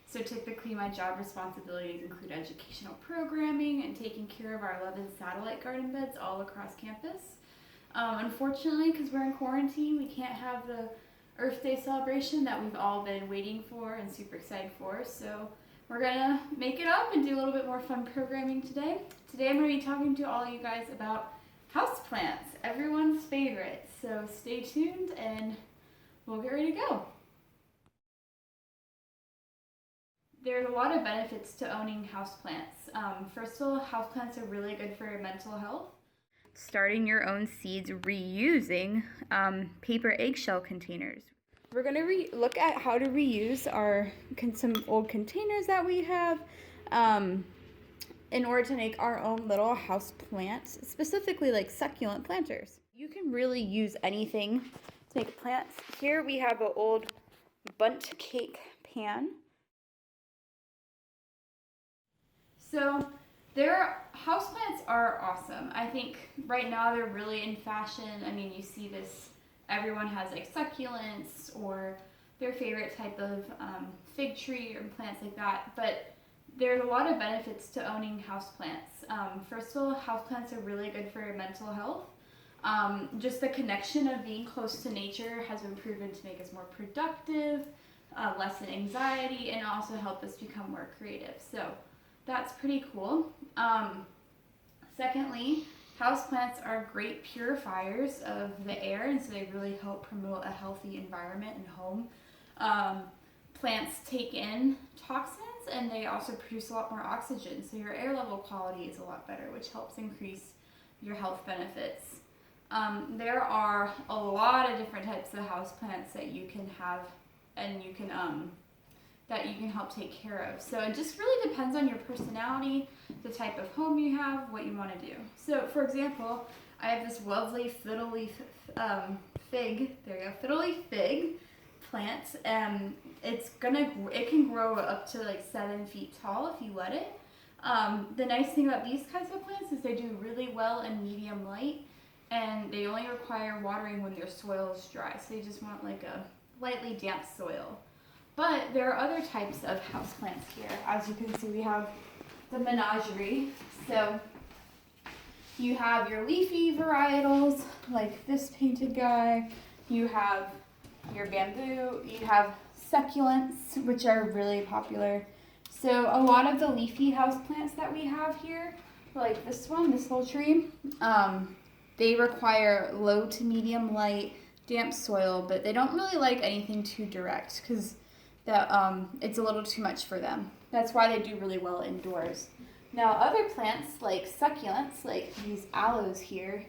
So typically my job responsibilities include educational programming and taking care of our 11 satellite garden beds all across campus. Unfortunately, because we're in quarantine, we can't have the Earth Day celebration that we've all been waiting for and super excited for. So we're gonna make it up and do a little bit more fun programming today. Today I'm gonna be talking to all you guys about houseplants, everyone's favorite. So stay tuned and we'll get ready to go. There's a lot of benefits to owning houseplants. First of all, houseplants are really good for your mental health. Starting your own seeds reusing paper eggshell containers. We're going to look at how to reuse some old containers that we have in order to make our own little house plants, specifically like succulent planters. You can really use anything to make plants. Here we have an old bundt cake pan. So houseplants are awesome. I think right now they're really in fashion. I mean, you see this, everyone has like succulents or their favorite type of fig tree or plants like that. But there's a lot of benefits to owning houseplants. First of all, houseplants are really good for your mental health. Just the connection of being close to nature has been proven to make us more productive, lessen anxiety, and also help us become more creative. So that's pretty cool. Secondly, houseplants are great purifiers of the air, and so they really help promote a healthy environment and home. Plants take in toxins, and they also produce a lot more oxygen, so your air level quality is a lot better, which helps increase your health benefits. There are a lot of different types of houseplants that you can have, and that you can help take care of. So it just really depends on your personality, the type of home you have, what you want to do. So for example, I have this lovely fiddle leaf fig. There you go, fiddle leaf fig plant. It can grow up to like 7 feet tall if you let it. The nice thing about these kinds of plants is they do really well in medium light, and they only require watering when their soil is dry. So you just want like a lightly damp soil. But there are other types of houseplants here. As you can see, we have the menagerie. So you have your leafy varietals, like this painted guy. You have your bamboo. You have succulents, which are really popular. So a lot of the leafy houseplants that we have here, like this one, this whole tree, they require low to medium light, damp soil, but they don't really like anything too direct because it's a little too much for them. That's why they do really well indoors. Now other plants like succulents, like these aloes here,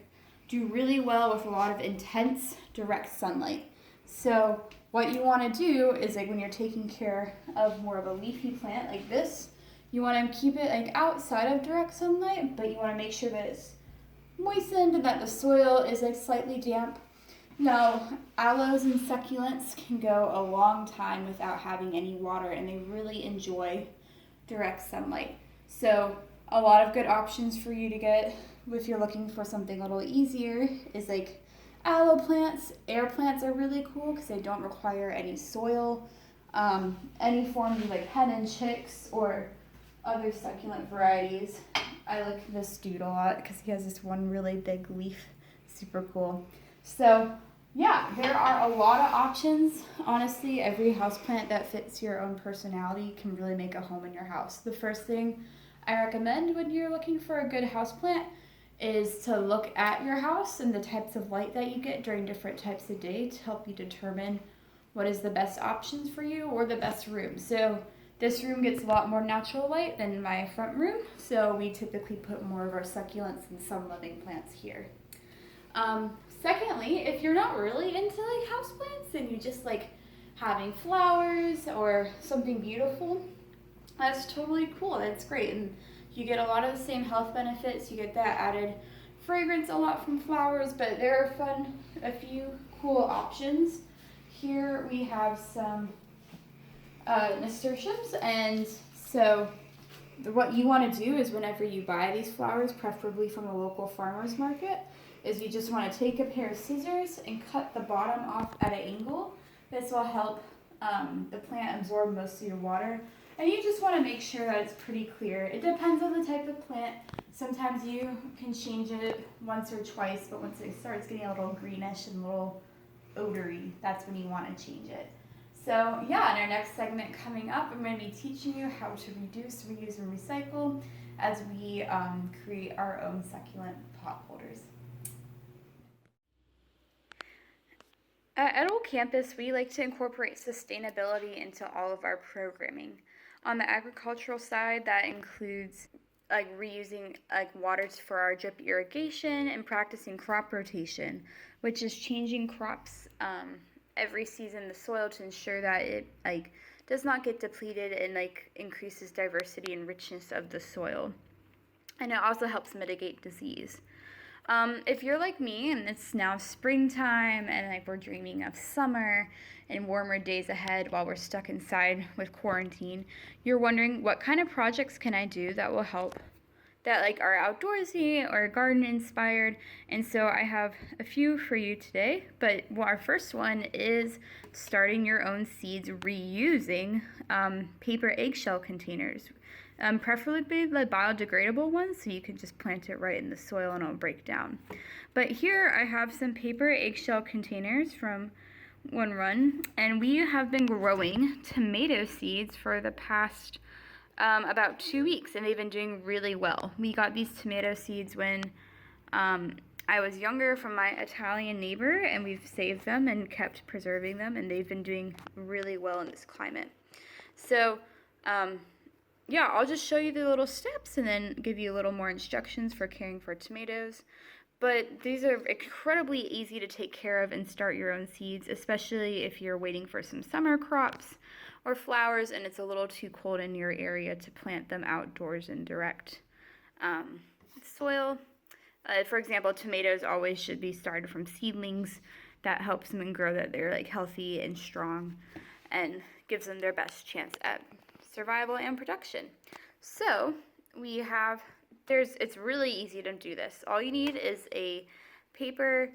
do really well with a lot of intense direct sunlight. So what you want to do is like when you're taking care of more of a leafy plant like this, you want to keep it like outside of direct sunlight, but you want to make sure that it's moistened and that the soil is like slightly damp. Now, aloes and succulents can go a long time without having any water, and they really enjoy direct sunlight. So a lot of good options for you to get if you're looking for something a little easier is like aloe plants. Air plants are really cool because they don't require any soil. Any form of like hen and chicks or other succulent varieties. I like this dude a lot because he has this one really big leaf. Super cool. So yeah, there are a lot of options. Honestly, every houseplant that fits your own personality can really make a home in your house. The first thing I recommend when you're looking for a good houseplant is to look at your house and the types of light that you get during different types of day to help you determine what is the best options for you or the best room. So this room gets a lot more natural light than my front room, so we typically put more of our succulents and some living plants here. Secondly, if you're not really into like houseplants and you just like having flowers or something beautiful, that's totally cool. That's great. And you get a lot of the same health benefits. You get that added fragrance a lot from flowers, but there are a few cool options. Here we have some nasturtiums, and so what you want to do is whenever you buy these flowers, preferably from a local farmer's market, is you just want to take a pair of scissors and cut the bottom off at an angle. This will help the plant absorb most of your water. And you just want to make sure that it's pretty clear. It depends on the type of plant. Sometimes you can change it once or twice, but once it starts getting a little greenish and a little odory, that's when you want to change it. So yeah, in our next segment coming up, I'm going to be teaching you how to reduce, reuse, and recycle as we create our own succulent pot holders. At Old Campus, we like to incorporate sustainability into all of our programming. On the agricultural side, that includes reusing water for our drip irrigation and practicing crop rotation, which is changing crops every season the soil to ensure that it does not get depleted and increases diversity and richness of the soil. And it also helps mitigate disease. If you're like me and it's now springtime and we're dreaming of summer and warmer days ahead while we're stuck inside with quarantine, you're wondering what kind of projects can I do that will help, that are outdoorsy or garden inspired. And so I have a few for you today, but our first one is starting your own seeds reusing paper eggshell containers. Preferably the biodegradable ones, so you can just plant it right in the soil and it'll break down. But here I have some paper eggshell containers from One Run, and we have been growing tomato seeds for the past about 2 weeks, and they've been doing really well. We got these tomato seeds when I was younger from my Italian neighbor, and we've saved them and kept preserving them, and they've been doing really well in this climate. So yeah, I'll just show you the little steps and then give you a little more instructions for caring for tomatoes. But these are incredibly easy to take care of and start your own seeds, especially if you're waiting for some summer crops or flowers and it's a little too cold in your area to plant them outdoors in direct soil. For example, tomatoes always should be started from seedlings. That helps them grow, that they're healthy and strong and gives them their best chance at survival and production. So we have, it's really easy to do this. All you need is a paper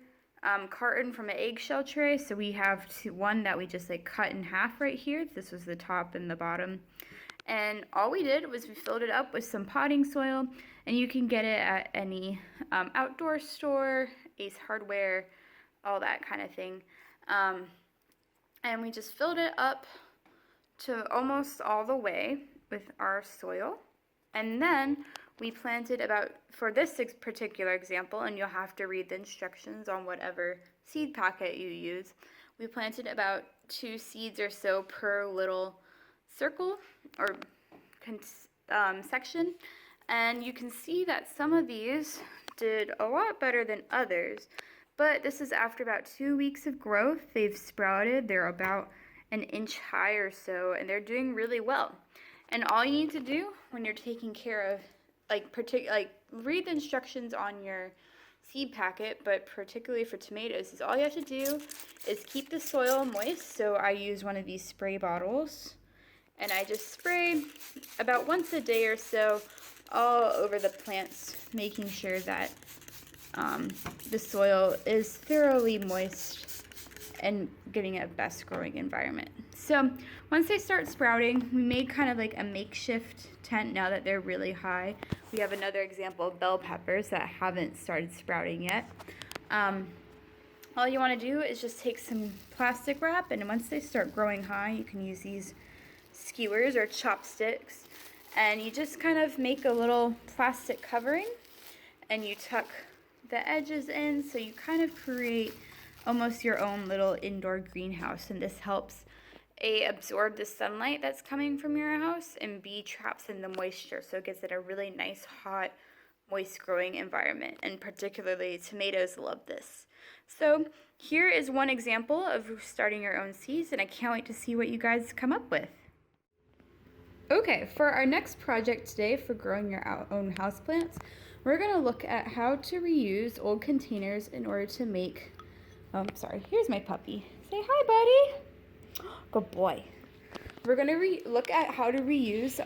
carton from an eggshell tray. So we have one that we just cut in half right here. This was the top and the bottom. And all we did was we filled it up with some potting soil, and you can get it at any outdoor store, Ace Hardware, all that kind of thing. And we just filled it up to almost all the way with our soil, and then we planted for this particular example, and you'll have to read the instructions on whatever seed packet you use, we planted about 2 seeds or so per little circle or section, and you can see that some of these did a lot better than others, but this is after about 2 weeks of growth. They've sprouted, they're about an inch high or so, and they're doing really well. And all you need to do when you're taking care of read the instructions on your seed packet, but particularly for tomatoes, is all you have to do is keep the soil moist. So I use one of these spray bottles, and I just spray about once a day or so all over the plants, making sure that the soil is thoroughly moist and giving it a best growing environment. So once they start sprouting, we made kind of a makeshift tent now that they're really high. We have another example of bell peppers that haven't started sprouting yet. All you want to do is just take some plastic wrap, and once they start growing high, you can use these skewers or chopsticks, and you just kind of make a little plastic covering, and you tuck the edges in, so you kind of create almost your own little indoor greenhouse. And this helps A, absorb the sunlight that's coming from your house, and B, traps in the moisture, so it gives it a really nice, hot, moist growing environment. And particularly tomatoes love this. So here is one example of starting your own seeds, and I can't wait to see what you guys come up with. Okay, for our next project today for growing your own houseplants, we're going to look at how to reuse old containers in order to make here's my puppy. Say hi, buddy. Good boy. We're going to look at how to reuse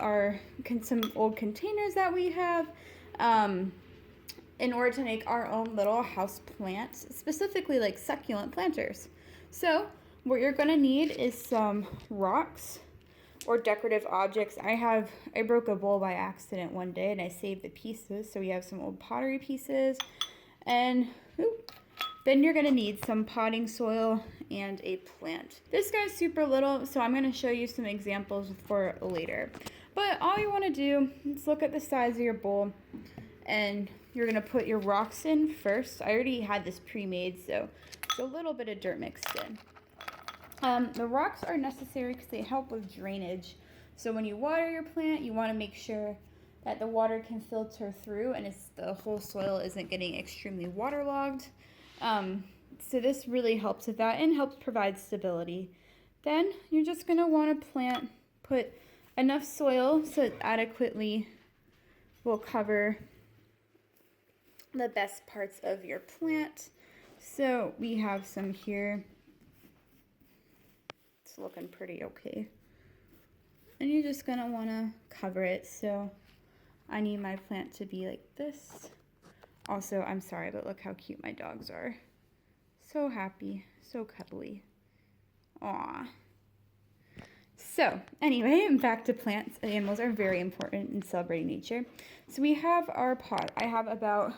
some old containers that we have in order to make our own little house plants, specifically succulent planters. So what you're gonna need is some rocks or decorative objects. I broke a bowl by accident one day and I saved the pieces. So we have some old pottery pieces, and then you're gonna need some potting soil and a plant. This guy's super little, so I'm gonna show you some examples for later. But all you wanna do is look at the size of your bowl, and you're gonna put your rocks in first. I already had this pre-made, so it's a little bit of dirt mixed in. The rocks are necessary because they help with drainage. So when you water your plant, you wanna make sure that the water can filter through and the whole soil isn't getting extremely waterlogged. So this really helps with that and helps provide stability. Then you're just gonna wanna put enough soil so it adequately will cover the best parts of your plant. So we have some here. It's looking pretty okay. And you're just gonna wanna cover it. So I need my plant to be like this. Also, I'm sorry, but look how cute my dogs are. So happy, so cuddly. Aww. So, anyway, back to plants. Animals are very important in celebrating nature. So we have our pot. I have about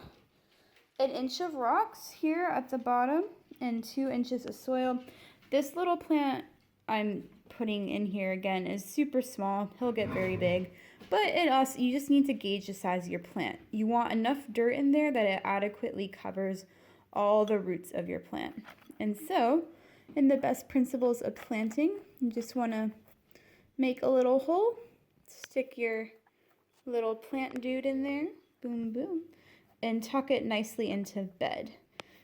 1 inch of rocks here at the bottom and 2 inches of soil. This little plant I'm putting in here again is super small. He'll get very big. But you just need to gauge the size of your plant. You want enough dirt in there that it adequately covers all the roots of your plant. And so, in the best principles of planting, you just want to make a little hole, stick your little plant dude in there, boom, boom, and tuck it nicely into bed.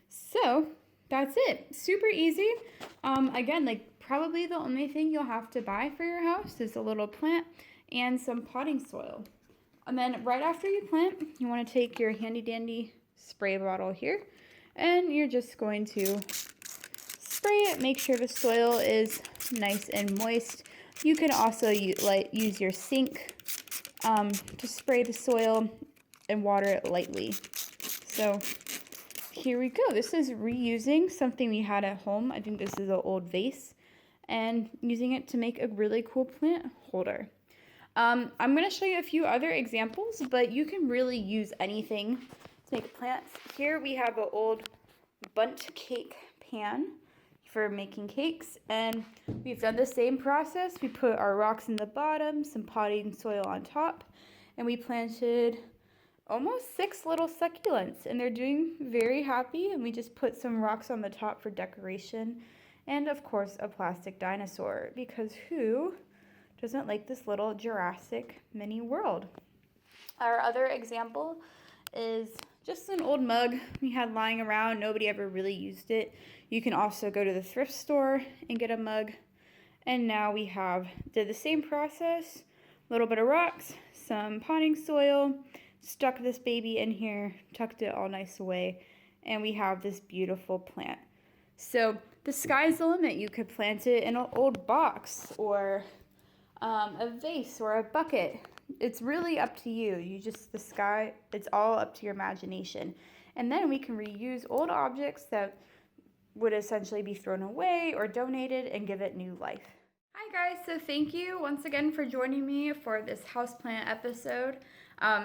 So, that's it. Super easy. Again, like probably the only thing you'll have to buy for your house is a little plant and some potting soil. And then right after you plant, you want to take your handy dandy spray bottle here, and you're just going to spray it. Make sure the soil is nice and moist. You can also use your sink to spray the soil and water it lightly. So here we go. This is reusing something we had at home. I think this is an old vase, and using it to make a really cool plant holder. I'm going to show you a few other examples, but you can really use anything to make plants. Here we have an old bundt cake pan for making cakes, and we've done the same process. We put our rocks in the bottom, some potting soil on top, and we planted almost 6 little succulents, and they're doing very happy. And we just put some rocks on the top for decoration, and of course a plastic dinosaur, because who doesn't like this little Jurassic mini world? Our other example is just an old mug we had lying around. Nobody ever really used it. You can also go to the thrift store and get a mug. And now we did the same process, a little bit of rocks, some potting soil, stuck this baby in here, tucked it all nice away, and we have this beautiful plant. So the sky's the limit. You could plant it in an old box or a vase or a bucket. It's really up to you. It's all up to your imagination. And then we can reuse old objects that would essentially be thrown away or donated and give it new life. Hi guys, so thank you once again for joining me for this houseplant episode.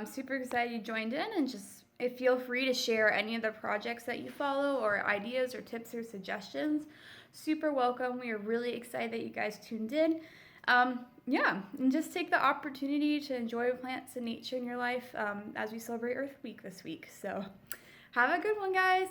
Super excited you joined in, and just feel free to share any of the projects that you follow or ideas or tips or suggestions. Super welcome. We are really excited that you guys tuned in. And just take the opportunity to enjoy plants and nature in your life as we celebrate EarthWeek this week. So have a good one, guys.